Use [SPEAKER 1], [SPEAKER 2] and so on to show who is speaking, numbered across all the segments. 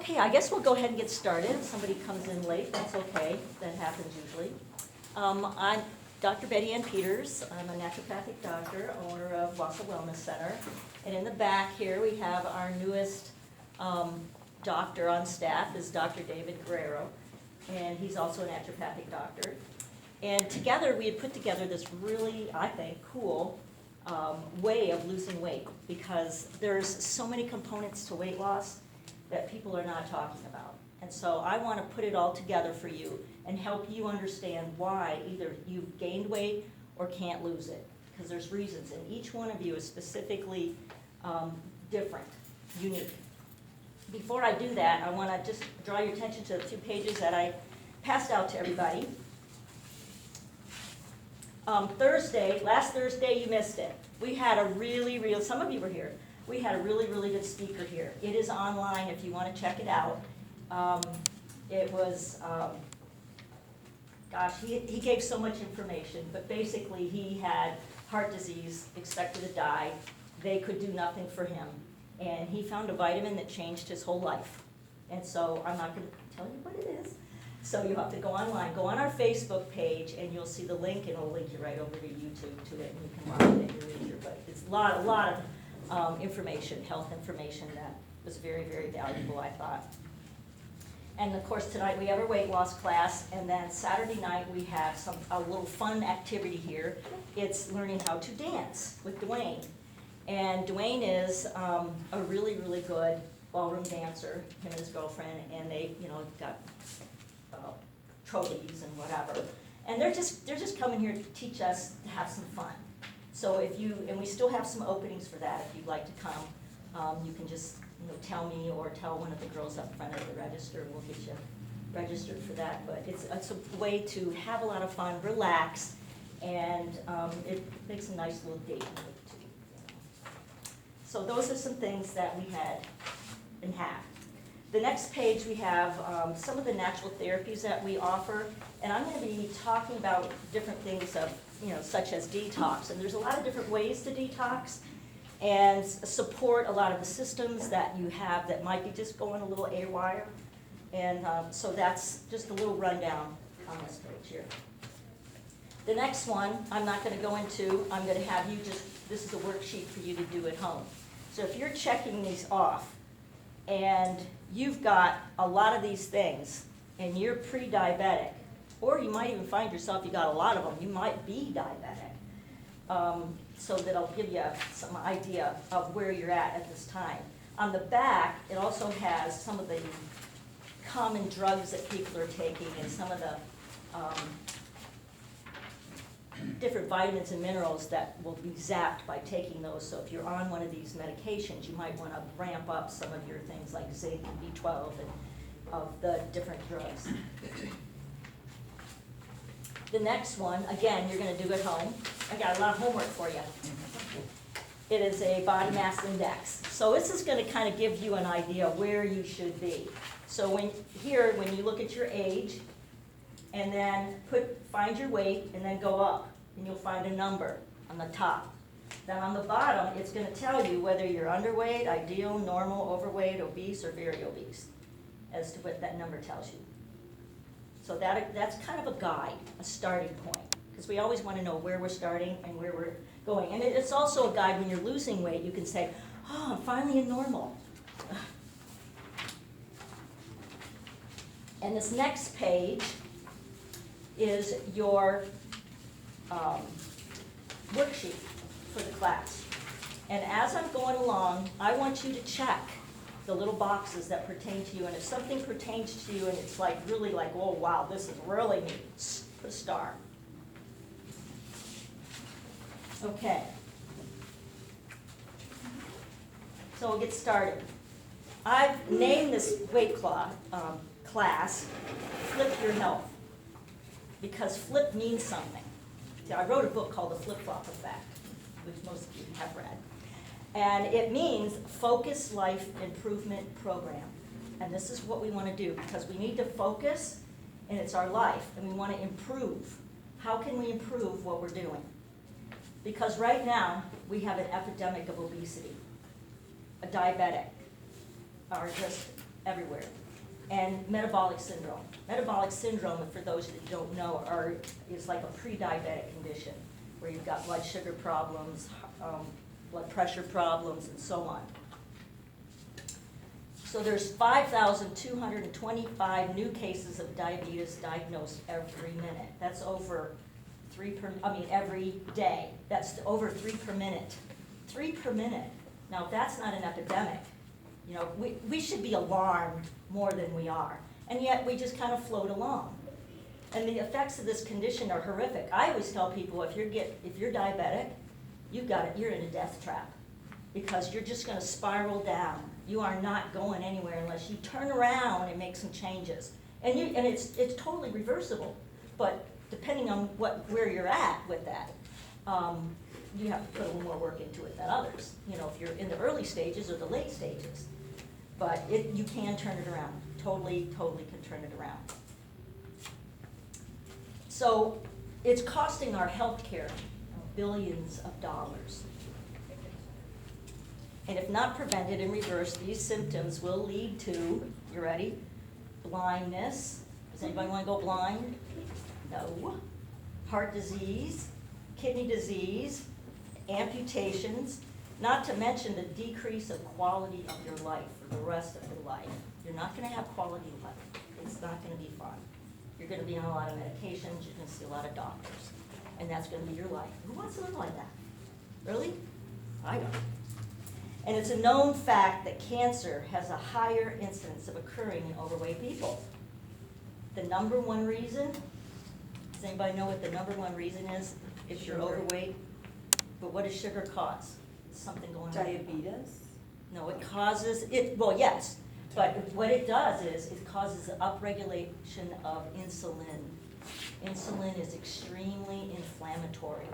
[SPEAKER 1] Okay, I guess we'll go ahead and get started. If somebody comes in late, that's okay. That happens usually. I'm Dr. Betty Ann Peters. I'm a naturopathic doctor, owner of Wassa Wellness Center. And in the back here, we have our newest doctor on staff, is Dr. David Guerrero. And he's also a naturopathic doctor. And together, we had put together this really, I think, cool way of losing weight, because there's so many components to weight loss that people are not talking about. And so I want to put it all together for you and help you understand why either you've gained weight or can't lose it, because there's reasons, and each one of you is specifically different, unique. Before I do that, I want to just draw your attention to the 2 pages that I passed out to everybody. Last Thursday, you missed it. We had a some of you were here. We had a really good speaker here. It is online if you want to check it out. It was, he gave so much information, but basically he had heart disease, expected to die. They could do nothing for him. And he found a vitamin that changed his whole life. And so I'm not going to tell you what it is. So you have to go online, go on our Facebook page, and you'll see the link, and it'll link you right over to YouTube to it, and you can watch it at your leisure. But it's a lot of information, health information that was very valuable, I thought. And of course, tonight we have our weight loss class, and then Saturday night we have a little fun activity here. It's learning how to dance with Dwayne. And Dwayne is a really good ballroom dancer, him and his girlfriend, and they, got trophies and whatever. And they're just coming here to teach us to have some fun. So and we still have some openings for that if you'd like to come. You can just tell me or tell one of the girls up front at the register, and we'll get you registered for that. But it's a way to have a lot of fun, relax, and it makes a nice little date night too. So those are some things that we had and have. The next page we have some of the natural therapies that we offer, and I'm going to be talking about different things of, such as detox. And there's a lot of different ways to detox and support a lot of the systems that you have that might be just going a little haywire. And so that's just a little rundown on this page here. The next one I'm not going to go into. I'm going to have you this is a worksheet for you to do at home. So if you're checking these off, and you've got a lot of these things, and you're pre-diabetic, or you might even find yourself, you got a lot of them, you might be diabetic. So that'll give you some idea of where you're at this time. On the back, it also has some of the common drugs that people are taking and some of the different vitamins and minerals that will be zapped by taking those. So if you're on one of these medications, you might want to ramp up some of your things like zinc and B12 and of the different drugs. The next one, again, you're going to do at home. I got a lot of homework for you. It is a body mass index. So this is going to kind of give you an idea where you should be. So when you look at your age, and then find your weight, and then go up, and you'll find a number on the top. Then on the bottom, it's going to tell you whether you're underweight, ideal, normal, overweight, obese, or very obese, as to what that number tells you. So that's kind of a guide, a starting point, because we always want to know where we're starting and where we're going. And it's also a guide when you're losing weight. You can say, oh, I'm finally in normal. And this next page is your worksheet for the class. And as I'm going along, I want you to check the little boxes that pertain to you. And if something pertains to you and it's really like, oh wow, this is really neat, put a star. Okay. So we'll get started. I've named this weight class Flip Your Health, because flip means something. See, I wrote a book called The Flip-Flop Effect, which most of you have read. And it means Focused Life Improvement Program. And this is what we want to do, because we need to focus, and it's our life, and we want to improve. How can we improve what we're doing? Because right now, we have an epidemic of obesity. A diabetic, or just everywhere. And metabolic syndrome. Metabolic syndrome, for those that don't know, is like a pre-diabetic condition where you've got blood sugar problems, blood pressure problems, and so on. So there's 5,225 new cases of diabetes diagnosed every minute. That's over every day. That's over 3 per minute. 3 per minute. Now, if that's not an epidemic, you know, we should be alarmed more than we are. And yet, we just kind of float along. And the effects of this condition are horrific. I always tell people, if you're diabetic, you're in a death trap, because you're just going to spiral down. You are not going anywhere unless you turn around and make some changes. And it's totally reversible, but depending on where you're at with that, you have to put a little more work into it than others. You know, if you're in the early stages or the late stages, but you can turn it around. Totally can turn it around. So it's costing our healthcare billions of dollars. And if not prevented and reversed, these symptoms will lead to, you ready? Blindness. Does anybody want to go blind? No. Heart disease, kidney disease, amputations, not to mention the decrease of quality of your life for the rest of your life. You're not going to have quality life. It's not going to be fun. You're going to be on a lot of medications. You're going to see a lot of doctors. And that's going to be your life. Who wants to live like that? Really? I don't. And it's a known fact that cancer has a higher incidence of occurring in overweight people. The number one reason, does anybody know what the number one reason is if you're overweight? But what does sugar cause? Something going on.
[SPEAKER 2] Diabetes?
[SPEAKER 1] No, it causes, well, yes, but what it does is it causes upregulation of insulin. Insulin is extremely inflammatory.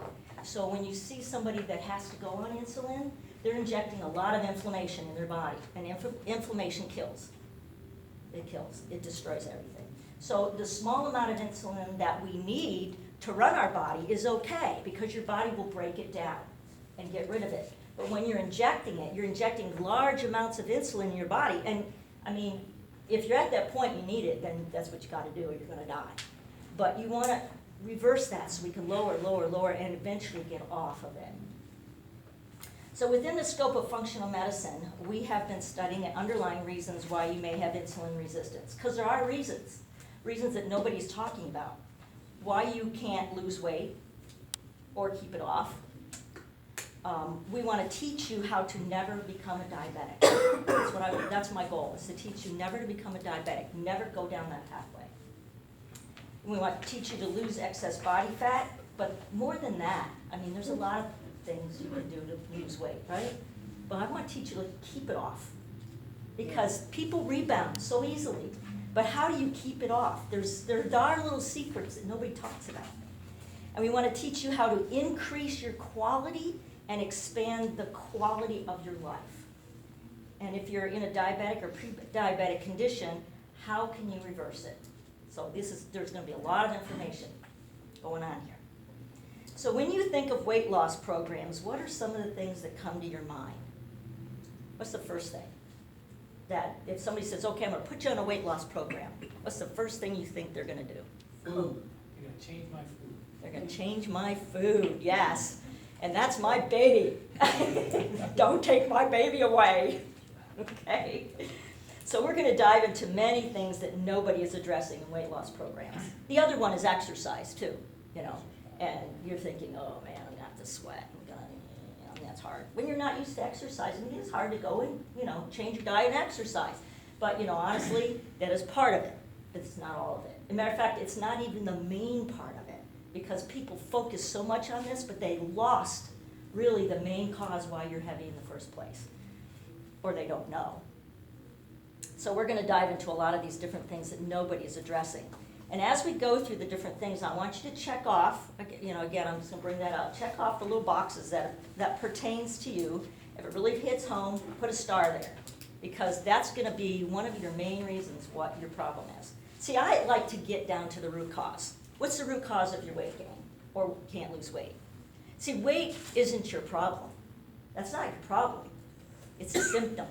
[SPEAKER 1] So when you see somebody that has to go on insulin, they're injecting a lot of inflammation in their body, and inflammation kills. It kills, it destroys everything. So the small amount of insulin that we need to run our body is okay, because your body will break it down and get rid of it. But when you're injecting large amounts of insulin in your body, and I mean, if you're at that point you need it, then that's what you gotta do or you're gonna die. But you wanna reverse that so we can lower, and eventually get off of it. So within the scope of functional medicine, we have been studying underlying reasons why you may have insulin resistance. Because there are reasons that nobody's talking about. Why you can't lose weight or keep it off. We want to teach you how to never become a diabetic. That's my goal, is to teach you never to become a diabetic, never go down that pathway. We want to teach you to lose excess body fat, but more than that, I mean, there's a lot of things you can do to lose weight, right? But I want to teach you to keep it off, because people rebound so easily. But how do you keep it off? There are little secrets that nobody talks about. And we want to teach you how to increase your quality and expand the quality of your life. And if you're in a diabetic or pre-diabetic condition, how can you reverse it? So there's going to be a lot of information going on here. So when you think of weight loss programs, what are some of the things that come to your mind? What's the first thing? That if somebody says, okay, I'm going to put you on a weight loss program, what's the first thing you think they're going to do?
[SPEAKER 3] Food. They're going to change my food.
[SPEAKER 1] They're going to change my food, yes. And that's my baby. Don't take my baby away. Okay? So we're going to dive into many things that nobody is addressing in weight loss programs. The other one is exercise too, you know. And you're thinking, oh man, I'm going to have to sweat. That's hard. When you're not used to exercising, it is hard to go and, change your diet and exercise. But, honestly, that is part of it. It's not all of it. As a matter of fact, it's not even the main part of it, because people focus so much on this, but they lost really the main cause why you're heavy in the first place. Or they don't know. So we're going to dive into a lot of these different things that nobody is addressing. And as we go through the different things, I want you to check off, again, I'm just going to bring that up, check off the little boxes that pertains to you. If it really hits home, put a star there, because that's going to be one of your main reasons what your problem is. See, I like to get down to the root cause. What's the root cause of your weight gain or can't lose weight? See, weight isn't your problem. That's not your problem. It's a symptom.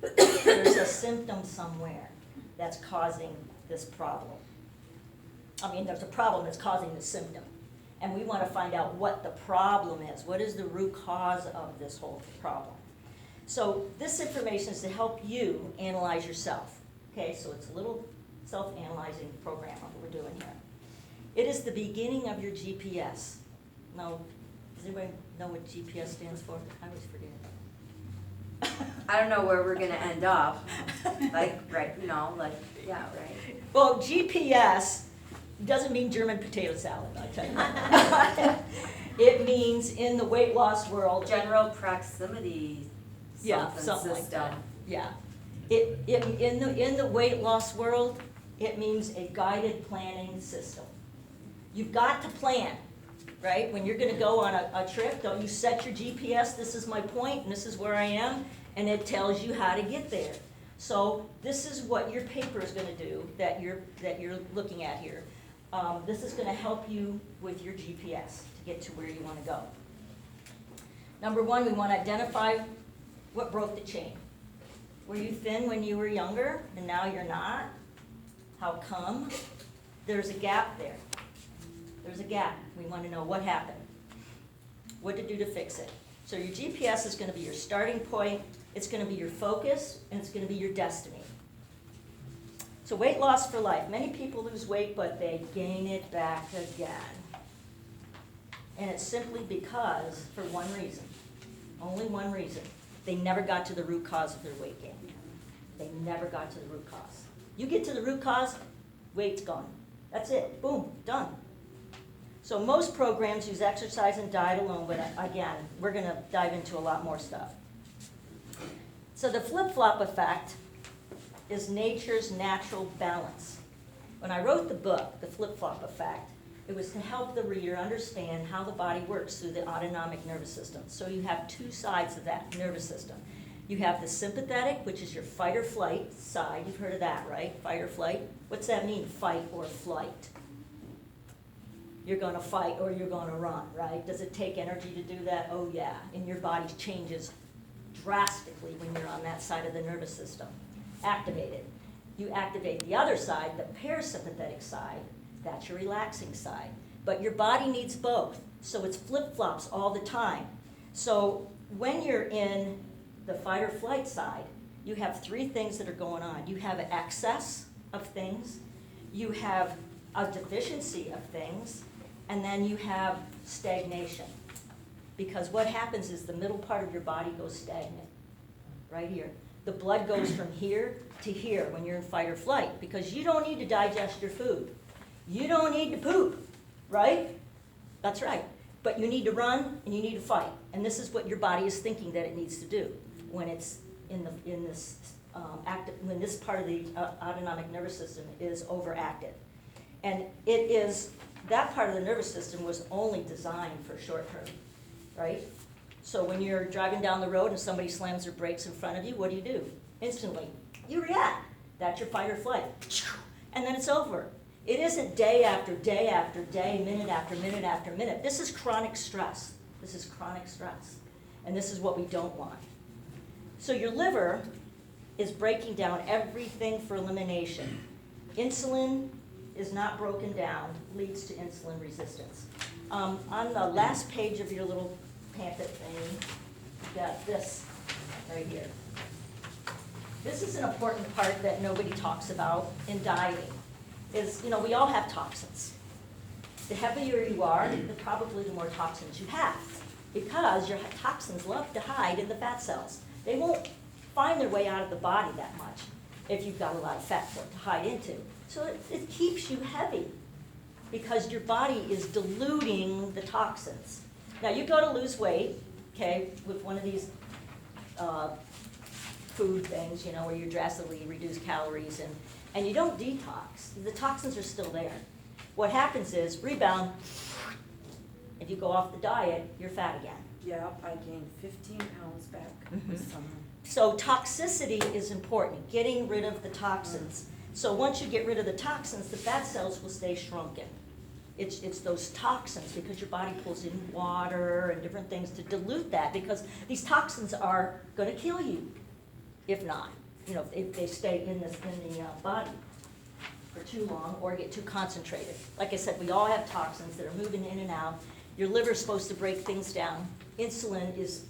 [SPEAKER 1] There's a symptom somewhere that's causing this problem. I mean, there's a problem that's causing the symptom. And we want to find out what the problem is. What is the root cause of this whole problem? So this information is to help you analyze yourself. Okay, so it's a little self-analyzing program what we're doing here. It is the beginning of your GPS. Now, does anybody know what GPS stands for? I always forget.
[SPEAKER 2] I don't know where we're gonna end up, like, right, yeah, right.
[SPEAKER 1] Well, GPS doesn't mean German potato salad, I tell you. It means in the weight loss world.
[SPEAKER 2] General proximity
[SPEAKER 1] Something like
[SPEAKER 2] system.
[SPEAKER 1] that. Yeah. In the weight loss world, it means a guided planning system. You've got to plan, right? When you're gonna go on a trip, don't you set your GPS, this is my point, and this is where I am, and it tells you how to get there. So this is what your paper is gonna do that you're looking at here. This is gonna help you with your GPS to get to where you wanna go. Number one, we wanna identify what broke the chain. Were you thin when you were younger and now you're not? How come? There's a gap there. There's a gap. We want to know what happened. What to do to fix it. So your GPS is going to be your starting point, it's going to be your focus, and it's going to be your destiny. So weight loss for life. Many people lose weight, but they gain it back again. And it's simply because, for one reason, only one reason, they never got to the root cause of their weight gain. They never got to the root cause. You get to the root cause, weight's gone. That's it. Boom, done. So most programs use exercise and diet alone, but again, we're going to dive into a lot more stuff. So the flip-flop effect is nature's natural balance. When I wrote the book, The Flip-Flop Effect, it was to help the reader understand how the body works through the autonomic nervous system. So you have two sides of that nervous system. You have the sympathetic, which is your fight or flight side. You've heard of that, right? Fight or flight. What's that mean, fight or flight? You're going to fight or you're going to run, right? Does it take energy to do that? Oh, yeah. And your body changes drastically when you're on that side of the nervous system. Activated. You activate the other side, the parasympathetic side. That's your relaxing side. But your body needs both. So it's flip-flops all the time. So when you're in the fight or flight side, you have three things that are going on. You have an excess of things. You have a deficiency of things. And then you have stagnation. Because what happens is the middle part of your body goes stagnant, right here. The blood goes from here to here when you're in fight or flight, because you don't need to digest your food. You don't need to poop, right? That's right. But you need to run and you need to fight. And this is what your body is thinking that it needs to do when it's when this part of the autonomic nervous system is overactive. And that part of the nervous system was only designed for short term, right? So when you're driving down the road and somebody slams their brakes in front of you, what do? Instantly, you react. That's your fight or flight. And then it's over. It isn't day after day after day, minute after minute after minute. This is chronic stress. This is chronic stress. And this is what we don't want. So your liver is breaking down everything for elimination. Insulin is not broken down, leads to insulin resistance. On the last page of your little pamphlet thing, you've got this right here. This is an important part that nobody talks about in dieting. Is, we all have toxins. The heavier you are, probably the more toxins you have, because your toxins love to hide in the fat cells. They won't find their way out of the body that much if you've got a lot of fat for it to hide into. So it keeps you heavy because your body is diluting the toxins. Now you go to lose weight, okay, with one of these food things, where you drastically reduce calories and you don't detox. The toxins are still there. What happens is, rebound, if you go off the diet, you're fat again.
[SPEAKER 2] Yep, I gained 15 pounds back this summer.
[SPEAKER 1] So toxicity is important, getting rid of the toxins. So once you get rid of the toxins, the fat cells will stay shrunken. It's those toxins, because your body pulls in water and different things to dilute that, because these toxins are going to kill you if not. If they stay in the body for too long or get too concentrated. Like I said, we all have toxins that are moving in and out. Your liver's supposed to break things down. Insulin is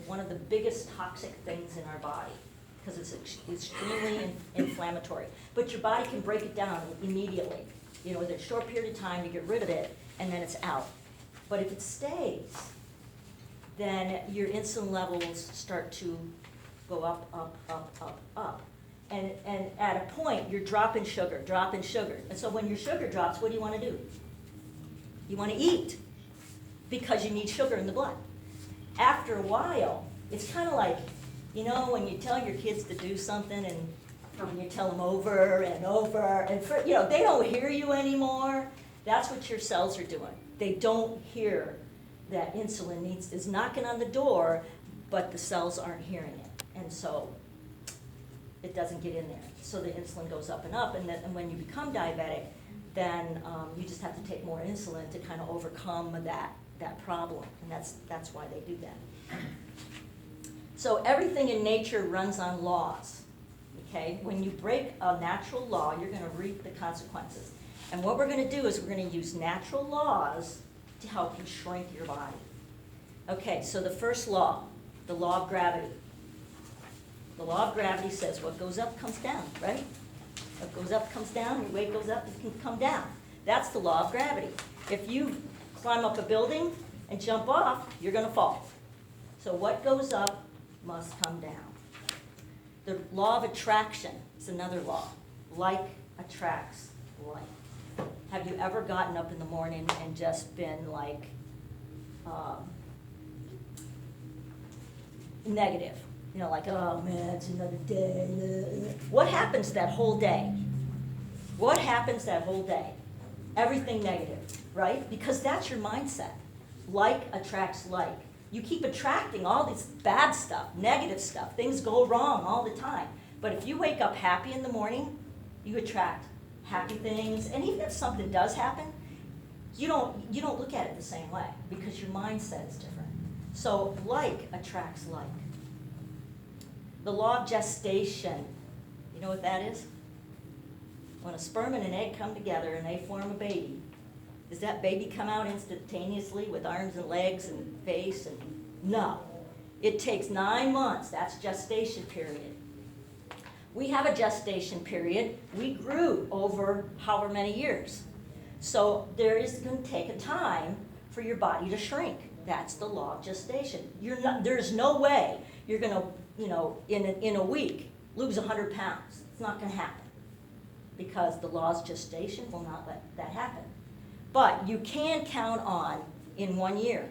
[SPEAKER 1] one of the biggest toxic things in our body because it's extremely inflammatory. But your body can break it down immediately, within a short period of time to get rid of it, and then it's out. But if it stays, then your insulin levels start to go up, up, up, up, up. And at a point, you're dropping sugar. And so when your sugar drops, what do you want to do? You want to eat because you need sugar in the blood. After a while, it's kind of like, when you tell your kids to do something and you tell them over and over, and they don't hear you anymore. That's what your cells are doing. They don't hear that insulin is knocking on the door, but the cells aren't hearing it. And so it doesn't get in there. So the insulin goes up, and when you become diabetic, then you just have to take more insulin to kind of overcome that problem. And that's why they do that. So everything in nature runs on laws. Okay? When you break a natural law, you're going to reap the consequences. And what we're going to do is we're going to use natural laws to help you shrink your body. Okay, so the first law, the law of gravity. The law of gravity says what goes up comes down, right? What goes up comes down, your weight goes up, it can come down. That's the law of gravity. If you climb up a building and jump off, you're going to fall. So what goes up must come down. The law of attraction is another law. Like attracts like. Have you ever gotten up in the morning and just been like negative? Like, oh man, it's another day. What happens that whole day? What happens that whole day? Everything negative, right? Because that's your mindset. Like attracts like. You keep attracting all this bad stuff, negative stuff. Things go wrong all the time. But if you wake up happy in the morning, you attract happy things. And even if something does happen, you don't look at it the same way because your mindset is different. So like attracts like. The law of gestation. You know what that is? When a sperm and an egg come together and they form a baby, does that baby come out instantaneously with arms and legs and face? No. It takes 9 months. That's gestation period. We have a gestation period. We grew over however many years. So there is going to take a time for your body to shrink. That's the law of gestation. There's no way you're going to, in a week, lose 100 pounds. It's not going to happen because the law of gestation will not let that happen. But you can count on, in 1 year,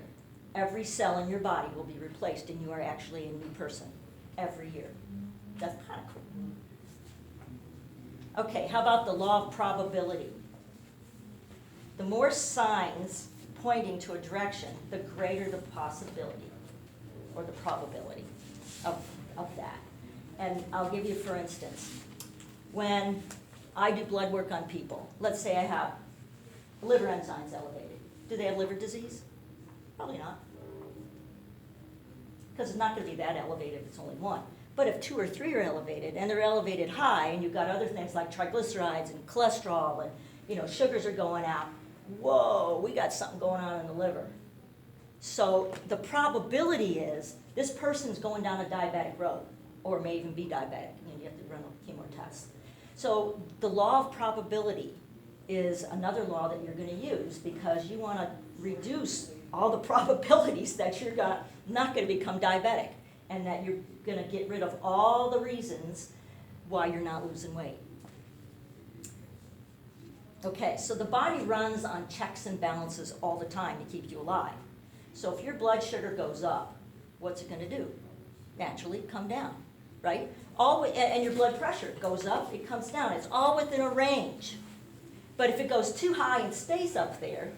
[SPEAKER 1] every cell in your body will be replaced and you are actually a new person every year. That's kind of cool. Okay, how about the law of probability? The more signs pointing to a direction, the greater the possibility or the probability of that. And I'll give you, for instance, when I do blood work on people, let's say I have liver enzymes elevated. Do they have liver disease? Probably not. Because it's not going to be that elevated if it's only one. But if 2 or 3 are elevated, and they're elevated high, and you've got other things like triglycerides and cholesterol, and sugars are going out, whoa, we got something going on in the liver. So the probability is this person's going down a diabetic road, or may even be diabetic. You have to run a chemo test. So the law of probability is another law that you're going to use because you want to reduce all the probabilities that you're not going to become diabetic and that you're going to get rid of all the reasons why you're not losing weight. Okay, so the body runs on checks and balances all the time to keep you alive. So if your blood sugar goes up, what's it going to do? Naturally come down, right? And your blood pressure goes up, it comes down. It's all within a range. But if it goes too high and stays up there,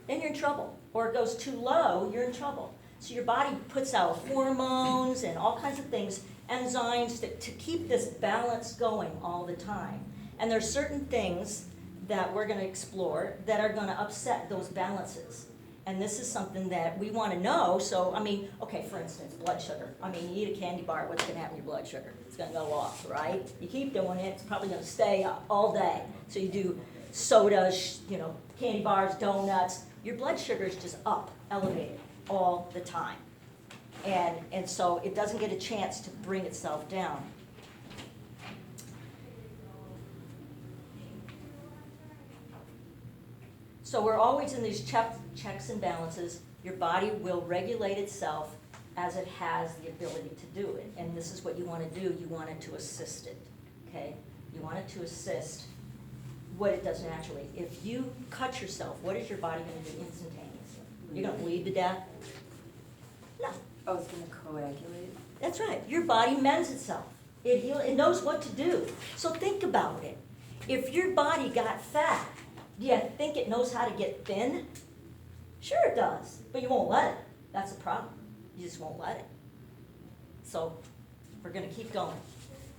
[SPEAKER 1] then you're in trouble. Or it goes too low, you're in trouble. So your body puts out hormones and all kinds of things, enzymes, to keep this balance going all the time. And there's certain things that we're going to explore that are going to upset those balances. And this is something that we want to know, so, I mean, okay, for instance, blood sugar. I mean, you eat a candy bar, what's gonna happen to your blood sugar? It's gonna go off, right? You keep doing it, it's probably gonna stay up all day. So you do sodas, candy bars, donuts, your blood sugar is just up, elevated, all the time. And so it doesn't get a chance to bring itself down. So we're always in these checks and balances. Your body will regulate itself as it has the ability to do it. And this is what you want to do. You want it to assist it, okay? You want it to assist what it does naturally. If you cut yourself, what is your body going to do instantaneously? You're going to bleed to death? No.
[SPEAKER 2] Oh, it's gonna coagulate?
[SPEAKER 1] That's right. Your body mends itself. It knows what to do. So think about it. If your body got fat, do you think it knows how to get thin? Sure it does, but you won't let it. That's the problem. You just won't let it. So we're going to keep going.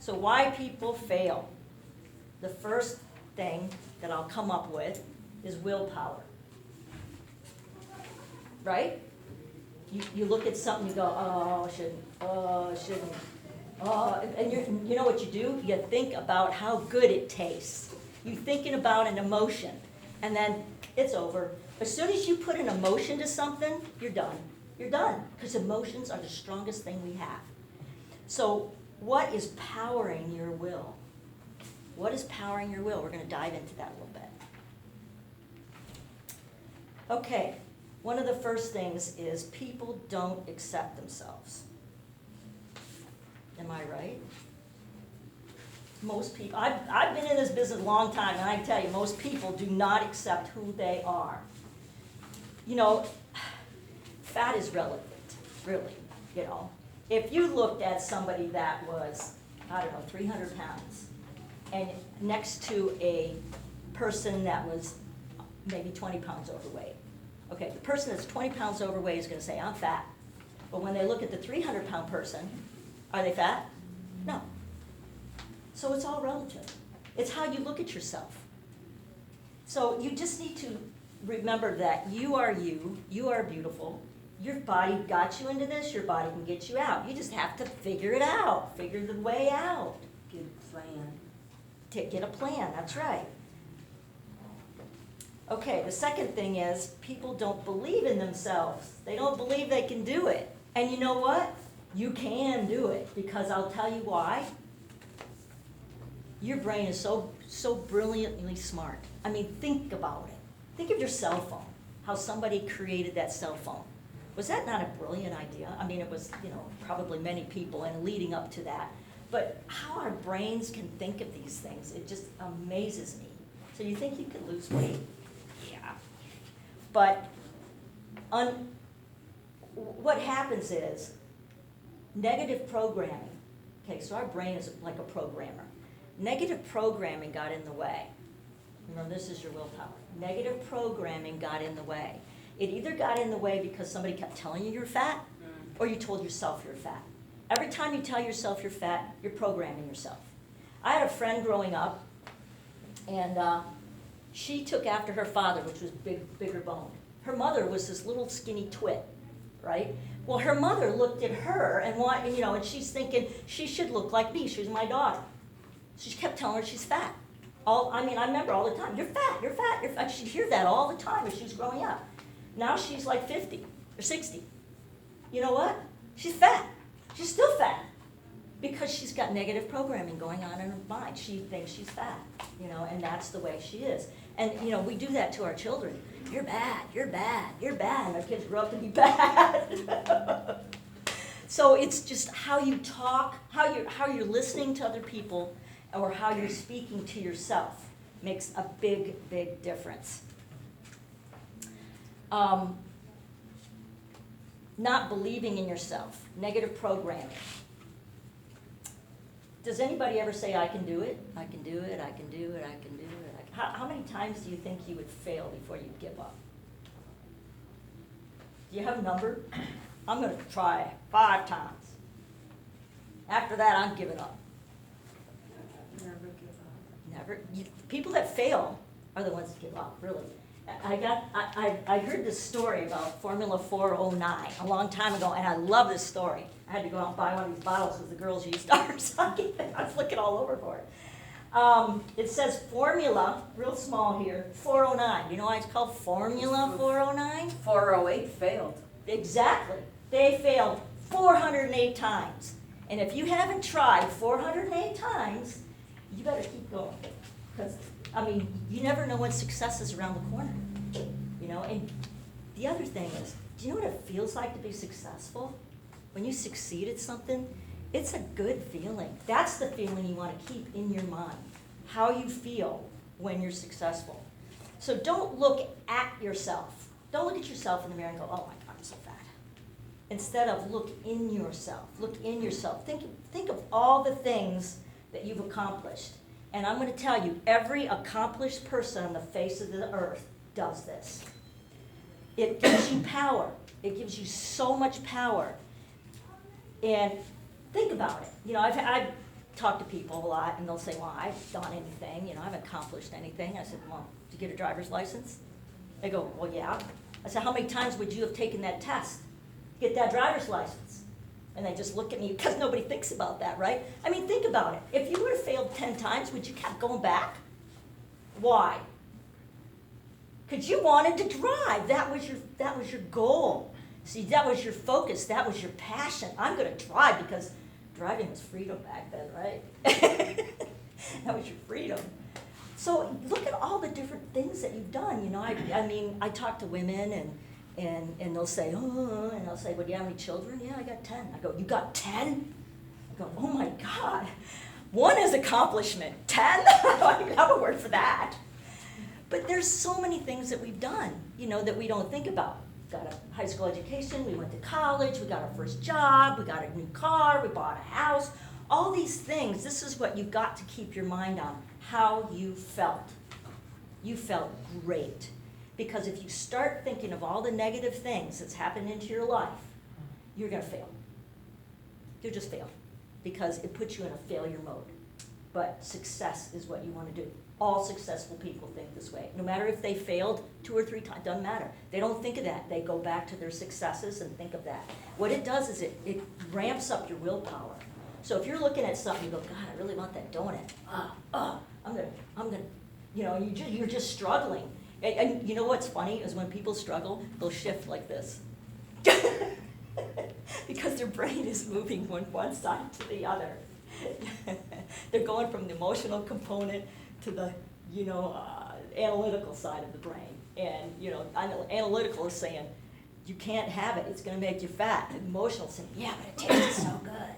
[SPEAKER 1] So why people fail? The first thing that I'll come up with is willpower. Right? You look at something, you go, oh, I shouldn't, oh, I shouldn't. Oh, and you know what you do? You think about how good it tastes. You're thinking about an emotion, and then it's over. As soon as you put an emotion to something, you're done. You're done, because emotions are the strongest thing we have. So what is powering your will? What is powering your will? We're going to dive into that a little bit. Okay, one of the first things is people don't accept themselves. Am I right? Most people, I've been in this business a long time, and I can tell you, most people do not accept who they are. Fat is relative, really, If you looked at somebody that was, 300 pounds, and next to a person that was maybe 20 pounds overweight. Okay, the person that's 20 pounds overweight is going to say, I'm fat. But when they look at the 300-pound person, are they fat? No. So it's all relative. It's how you look at yourself. So you just need to remember that you are beautiful. Your body got you into this, your body can get you out. You just have to figure it out, figure the way out.
[SPEAKER 2] Get a plan.
[SPEAKER 1] Get a plan, that's right. Okay, the second thing is people don't believe in themselves. They don't believe they can do it. And you know what? You can do it, because I'll tell you why. Your brain is so brilliantly smart. I mean, think about it. Think of your cell phone, how somebody created that cell phone. Was that not a brilliant idea? I mean, it was, probably many people and leading up to that. But how our brains can think of these things, it just amazes me. So you think you could lose weight? Yeah. But what happens is negative programming. Okay, so our brain is like a programmer. Negative programming got in the way. Remember, this is your willpower. Negative programming got in the way. It either got in the way because somebody kept telling you you're fat, or you told yourself you're fat. Every time you tell yourself you're fat, you're programming yourself. I had a friend growing up, and she took after her father, which was bigger boned. Her mother was this little skinny twit, right? Well, her mother looked at her and she's thinking she should look like me. She's my daughter. She kept telling her she's fat. I remember all the time, you're fat, you're fat, you're fat. She'd hear that all the time as she was growing up. Now she's like 50 or 60. You know what? She's fat. She's still fat because she's got negative programming going on in her mind. She thinks she's fat, and that's the way she is. And, we do that to our children. You're bad, you're bad, you're bad. And our kids grow up to be bad. So it's just how you talk, how you're listening to other people, or how you're speaking to yourself makes a big, big difference. Not believing in yourself, negative programming. Does anybody ever say, I can do it, I can do it, I can do it, I can do it? How many times do you think you would fail before you'd give up? Do you have a number? I'm going to try 5 times. After that, I'm giving up.
[SPEAKER 2] Never give up.
[SPEAKER 1] Never. People that fail are the ones that give up, really. I heard this story about Formula 409 a long time ago, and I love this story. I had to go out and buy one of these bottles because the girls used ours. I was looking all over for it. It says Formula, real small here, 409. You know why it's called Formula 409?
[SPEAKER 2] 408 failed.
[SPEAKER 1] Exactly. They failed 408 times. And if you haven't tried 408 times, you better keep going. Because, I mean, you never know when success is around the corner. You know, and the other thing is, do you know what it feels like to be successful? When you succeed at something, it's a good feeling. That's the feeling you want to keep in your mind, how you feel when you're successful. So don't look at yourself. Don't look at yourself in the mirror and go, oh my God, I'm so fat. Instead of look in yourself. Look in yourself. Think of all the things that you've accomplished. And I'm going to tell you, every accomplished person on the face of the earth does this. It gives you power. It gives you so much power. And think about it. You know, I've talked to people a lot, and they'll say, well, I've done anything. You know, I haven't accomplished anything. I said, well, did you get a driver's license? They go, well, yeah. I said, how many times would you have taken that test? Get that driver's license? And they just look at me, because nobody thinks about that, right? I mean, think about it. If you would have failed 10 times, would you keep going back? Why? Because you wanted to drive. That was your goal. See, that was your focus. That was your passion. I'm going to drive because driving was freedom back then, right? That was your freedom. So look at all the different things that you've done. You know, I mean, I talk to women and they'll say, oh, and I'll say, well, do you have any children? Yeah, I got 10. I go, you got 10? I go, oh my God. One is accomplishment. 10? I don't even have a word for that. But there's so many things that we've done, you know, that we don't think about. Got a high school education, we went to college, we got our first job, we got a new car, we bought a house. All these things, this is what you've got to keep your mind on, how you felt. You felt great. Because if you start thinking of all the negative things that's happened into your life, you're going to fail. You'll just fail. Because it puts you in a failure mode. But success is what you want to do. All successful people think this way. No matter if they failed 2 or 3 times, doesn't matter. They don't think of that. They go back to their successes and think of that. What it does is it ramps up your willpower. So if you're looking at something, you go, God, I really want that donut. I'm gonna, you know, you're just struggling. And you know what's funny is when people struggle, they'll shift like this. Because their brain is moving from one side to the other. They're going from the emotional component to the, you know, analytical side of the brain. And, you know, analytical is saying, you can't have it, it's gonna make you fat. And emotional is saying, yeah, but it tastes so good.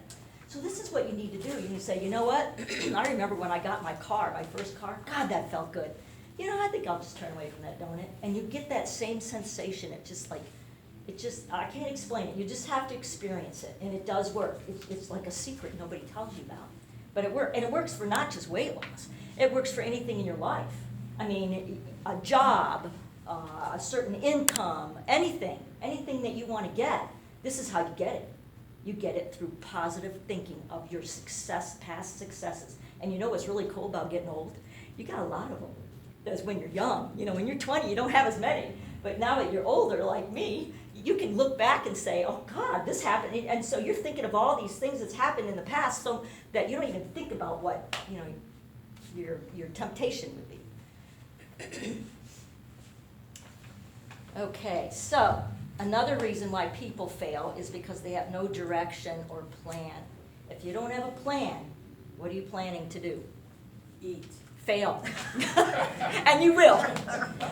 [SPEAKER 1] So this is what you need to do. You need to say, you know what? I remember when I got my car, my first car, God, that felt good. You know, I think I'll just turn away from that donut. And you get that same sensation. I can't explain it. You just have to experience it. And it does work. It's like a secret nobody tells you about. But it works. And it works for not just weight loss. It works for anything in your life. I mean, a job, a certain income, anything that you want to get. This is how you get it. You get it through positive thinking of your success, past successes. And you know what's really cool about getting old? You got a lot of them. That's when you're young. You know, when you're 20, you don't have as many. But now that you're older, like me, you can look back and say, oh God, this happened. And so you're thinking of all these things that's happened in the past so that you don't even think about what, you know, your temptation would be. Okay, so another reason why people fail is because they have no direction or plan. If you don't have a plan, what are you planning to do?
[SPEAKER 2] Eat.
[SPEAKER 1] Fail. And you will.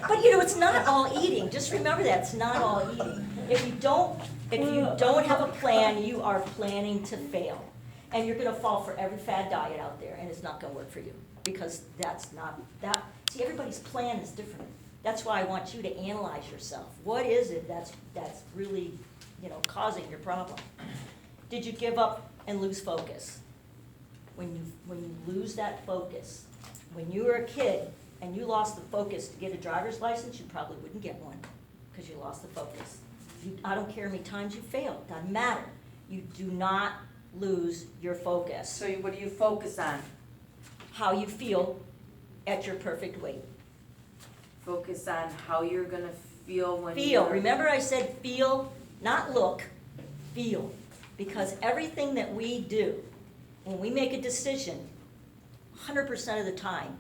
[SPEAKER 1] But you know, it's not all eating. Just remember that, it's not all eating. If you don't have a plan, you are planning to fail. And you're gonna fall for every fad diet out there, and it's not gonna work for you. Because that's not, see, everybody's plan is different. That's why I want you to analyze yourself. What is it that's really, you know, causing your problem? Did you give up and lose focus? When you lose that focus, when you were a kid and you lost the focus to get a driver's license, you probably wouldn't get one because you lost the focus. I don't care how many times you failed, doesn't matter. You do not lose your focus.
[SPEAKER 2] So what do you focus on?
[SPEAKER 1] How you feel at your perfect weight.
[SPEAKER 2] focus on how you're gonna feel when
[SPEAKER 1] Feel,
[SPEAKER 2] you're.
[SPEAKER 1] remember I said feel, not look, feel. Because everything that we do, when we make a decision, 100% of the time,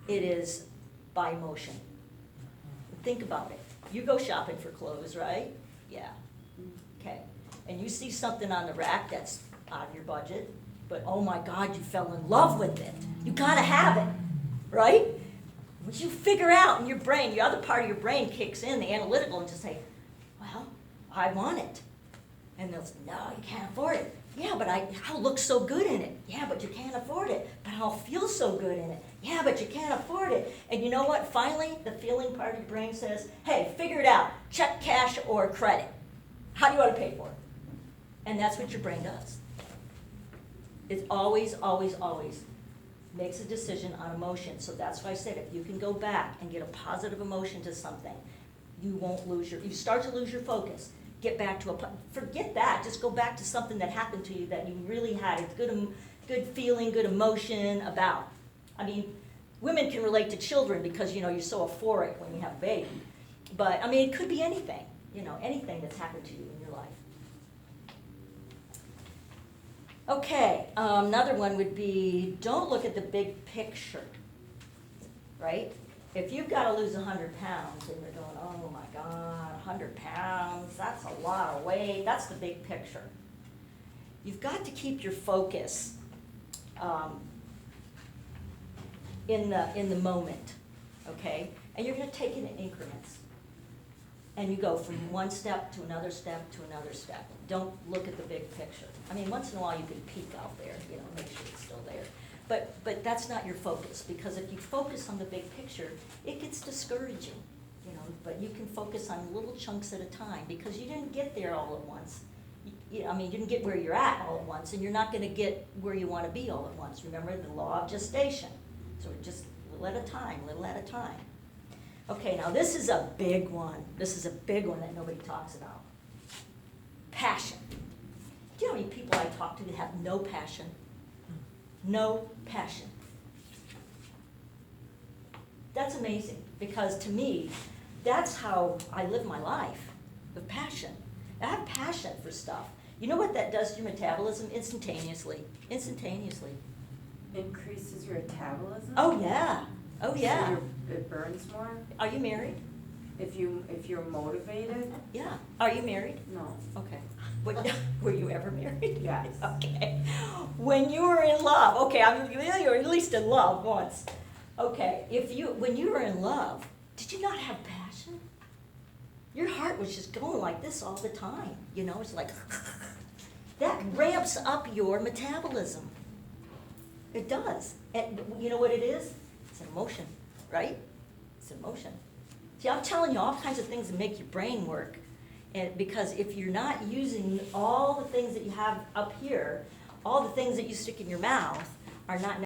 [SPEAKER 1] it is by emotion. Think about it. You go shopping for clothes, right? Yeah. Okay. And you see something on the rack that's out of your budget, but oh my God, you fell in love with it. You gotta have it, right? What you figure out in your brain, the other part of your brain kicks in, the analytical, and just say, well, I want it. And they'll say, no, you can't afford it. Yeah, but I'll look so good in it. Yeah, but you can't afford it. But I'll feel so good in it. Yeah, but you can't afford it. And you know what? Finally, the feeling part of your brain says, hey, figure it out. Check, cash, or credit. How do you want to pay for it? And that's what your brain does. It always, always, always makes a decision on emotion. So that's why I said if you can go back and get a positive emotion to something, you won't lose you start to lose your focus. Get back to forget that. Just go back to something that happened to you that you really had a good feeling, good emotion about. I mean, women can relate to children because, you're so euphoric when you have a baby. But, I mean, it could be anything, anything that's happened to you in your life. Okay, another one would be don't look at the big picture, right? If you've got to lose 100 pounds and you're going, oh my God, 100 pounds, that's a lot of weight, that's the big picture. You've got to keep your focus in the moment, okay? And you're going to take it in increments. And you go from one step to another step to another step. Don't look at the big picture. I mean, once in a while you can peek out there, make sure it's still there. But that's not your focus, because if you focus on the big picture, it gets discouraging, but you can focus on little chunks at a time, because you didn't get there all at once. You didn't get where you're at all at once, and you're not gonna get where you wanna be all at once. Remember the law of gestation. So just little at a time, little at a time. Okay, now this is a big one. This is a big one that nobody talks about. Passion. Do you know how many people I talk to that have no passion? No passion. That's amazing, because to me, that's how I live my life, with passion. I have passion for stuff. You know what that does to your metabolism? Instantaneously. Instantaneously.
[SPEAKER 2] Increases your metabolism?
[SPEAKER 1] Oh, yeah. Oh, yeah.
[SPEAKER 2] So it burns more?
[SPEAKER 1] Are you married?
[SPEAKER 2] If you're motivated?
[SPEAKER 1] Yeah. Are you married?
[SPEAKER 2] No.
[SPEAKER 1] Okay. Were you ever married?
[SPEAKER 2] Yes.
[SPEAKER 1] Okay. When you were in love, okay, you were at least in love once. Okay, when you were in love, did you not have passion? Your heart was just going like this all the time, it's like, that ramps up your metabolism. It does. And you know what it is? It's an emotion, right? It's an emotion. See, I'm telling you all kinds of things that make your brain work. And because if you're not using all the things that you have up here, all the things that you stick in your mouth are not